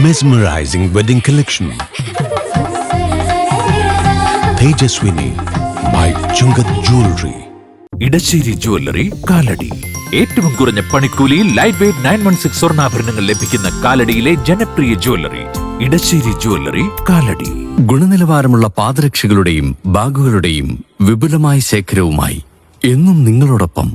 Mesmerizing wedding collection. Tejaswini by Chungat Jewelry. Edassery jewellery Kalady. ഏറ്റവും കുറഞ്ഞ പണിക്കൂലിയിൽ ലൈറ്റ് വെയ്റ്റ് 916 സ്വർണ്ണാഭരണങ്ങൾ ലഭിക്കുന്ന കാലടിയിലെ ജനപ്രിയ ജ്വല്ലറി ഇടശ്ശേരി ജ്വല്ലറി കാലടി. ഗുണനിലവാരമുള്ള പാദരക്ഷകളുടെയും ബാഗുകളുടെയും വിപുലമായ ശേഖരവുമായി എന്നും നിങ്ങളോടൊപ്പം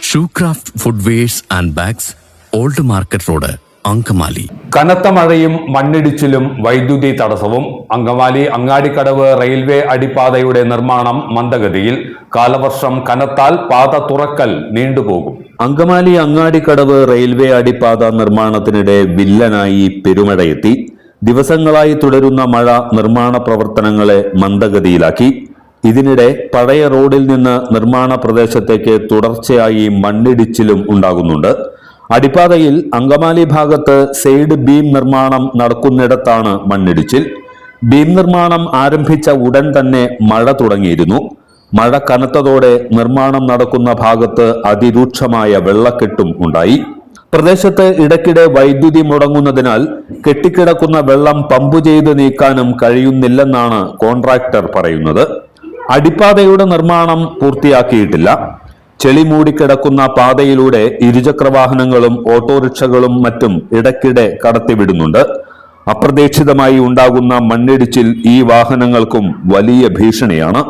Shoecraft footwears and bags, old market road, Angamaly. കനത്ത മഴയും മണ്ണിടിച്ചിലും വൈദ്യുതി തടസ്സവും. അങ്കമാലി അങ്ങാടിക്കടവ് റെയിൽവേ അടിപ്പാതയുടെ നിർമ്മാണം മന്ദഗതിയിൽ. കാലവർഷം കനത്താൽ പാത തുറക്കൽ നീണ്ടുപോകും. അങ്കമാലി അങ്ങാടിക്കടവ് റെയിൽവേ അടിപ്പാത നിർമ്മാണത്തിനിടെ വില്ലനായി പെരുമഴയെത്തി. ദിവസങ്ങളായി തുടരുന്ന മഴ നിർമ്മാണ പ്രവർത്തനങ്ങളെ മന്ദഗതിയിലാക്കി. ഇതിനിടെ പഴയ റോഡിൽ നിന്ന് നിർമ്മാണ പ്രദേശത്തേക്ക് തുടർച്ചയായി മണ്ണിടിച്ചിലും ഉണ്ടാകുന്നുണ്ട്. അടിപ്പാതയിൽ അങ്കമാലി ഭാഗത്ത് സൈഡ് ബീം നിർമ്മാണം നടക്കുന്നിടത്താണ് മണ്ണിടിച്ചിൽ. ബീം നിർമ്മാണം ആരംഭിച്ച ഉടൻ തന്നെ മഴ തുടങ്ങിയിരുന്നു. മഴ കനത്തതോടെ നിർമ്മാണം നടക്കുന്ന ഭാഗത്ത് അതിരൂക്ഷമായ വെള്ളക്കെട്ടും ഉണ്ടായി. പ്രദേശത്ത് ഇടയ്ക്കിടെ വൈദ്യുതി മുടങ്ങുന്നതിനാൽ കെട്ടിക്കിടക്കുന്ന വെള്ളം പമ്പ് ചെയ്ത് നീക്കാനും കഴിയുന്നില്ലെന്നാണ് കോൺട്രാക്ടർ പറയുന്നത്. അടിപ്പാതയുടെ നിർമ്മാണം പൂർത്തിയാക്കിയിട്ടില്ല. ചെളി മൂടിക്കിടക്കുന്ന പാതയിലൂടെ ഇരുചക്രവാഹനങ്ങളും ഓട്ടോറിക്ഷകളും മറ്റും ഇടയ്ക്കിടെ കടത്തിവിടുന്നുണ്ട്. അപ്രതീക്ഷിതമായി ഉണ്ടാകുന്ന മണ്ണിടിച്ചിൽ ഈ വാഹനങ്ങൾക്കും വലിയ ഭീഷണിയാണ്.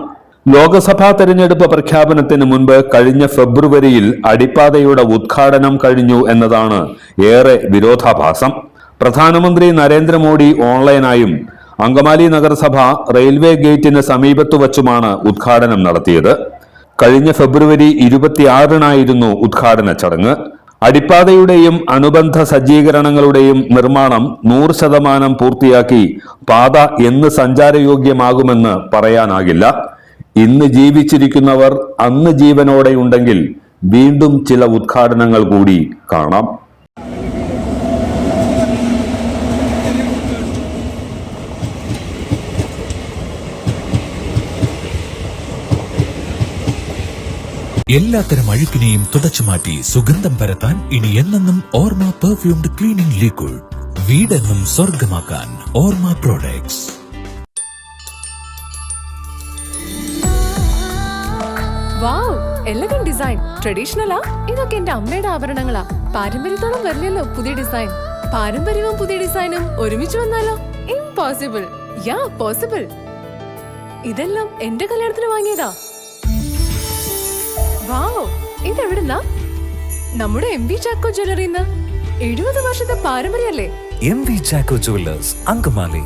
ലോക്സഭാ തെരഞ്ഞെടുപ്പ് പ്രഖ്യാപനത്തിന് മുൻപ് കഴിഞ്ഞ ഫെബ്രുവരിയിൽ അടിപ്പാതയുടെ ഉദ്ഘാടനം കഴിഞ്ഞു എന്നതാണ് ഏറെ വിരോധാഭാസം. പ്രധാനമന്ത്രി നരേന്ദ്രമോദി ഓൺലൈനായും അങ്കമാലി നഗരസഭ റെയിൽവേ ഗേറ്റിന് സമീപത്തു വച്ചുമാണ് ഉദ്ഘാടനം നടത്തിയത്. കഴിഞ്ഞ ഫെബ്രുവരി 26-നായിരുന്നു ഉദ്ഘാടന ചടങ്ങ്. അടിപ്പാതയുടെയും അനുബന്ധ സജ്ജീകരണങ്ങളുടെയും നിർമ്മാണം 100% പൂർത്തിയാക്കി പാത എന്ന് സഞ്ചാരയോഗ്യമാകുമെന്ന് പറയാനാകില്ല. ഇന്ന് ജീവിച്ചിരിക്കുന്നവർ അന്ന് ജീവനോടെയുണ്ടെങ്കിൽ വീണ്ടും ചില ഉദ്ഘാടനങ്ങൾ കൂടി കാണാം. എല്ലാത്തരം അഴുക്കിനെയും തുടച്ചു മാറ്റി സുഗന്ധം പരത്താൻ ഇനി എന്നെന്നും ഓർമ്മ പെർഫ്യൂംഡ് ക്ലീനിംഗ് ലിക്വിഡ്. വീടെന്നും സ്വർഗമാക്കാൻ ഓർമ്മ പ്രോഡക്ട്സ്. വാവ്, എലഗന്റ് ഡിസൈൻ. ട്രഡീഷണലാ? ഇതൊക്കെ എന്റെ അമ്മയുടെ ആഭരണങ്ങളാ. പാരമ്പര്യത്തോളം വരില്ലല്ലോ പുതിയ ഡിസൈൻ. പാരമ്പര്യവും പുതിയ ഡിസൈനും ഒരുമിച്ച് വന്നാലോ? ഇംപോസിബിൾ. യാ, പോസിബിൾ. ഇതെല്ലാം എന്റെ കല്യാണത്തിന് വാങ്ങിയതാ. വാവ്, ഇതെവിടുന്നാ? നമ്മുടെ MV ചാക്കോ ജ്വല്ലറിന്ന്. 70 വർഷത്തെ പാരമ്പര്യല്ലേ? MV Chacko Jewellers, Angamaly.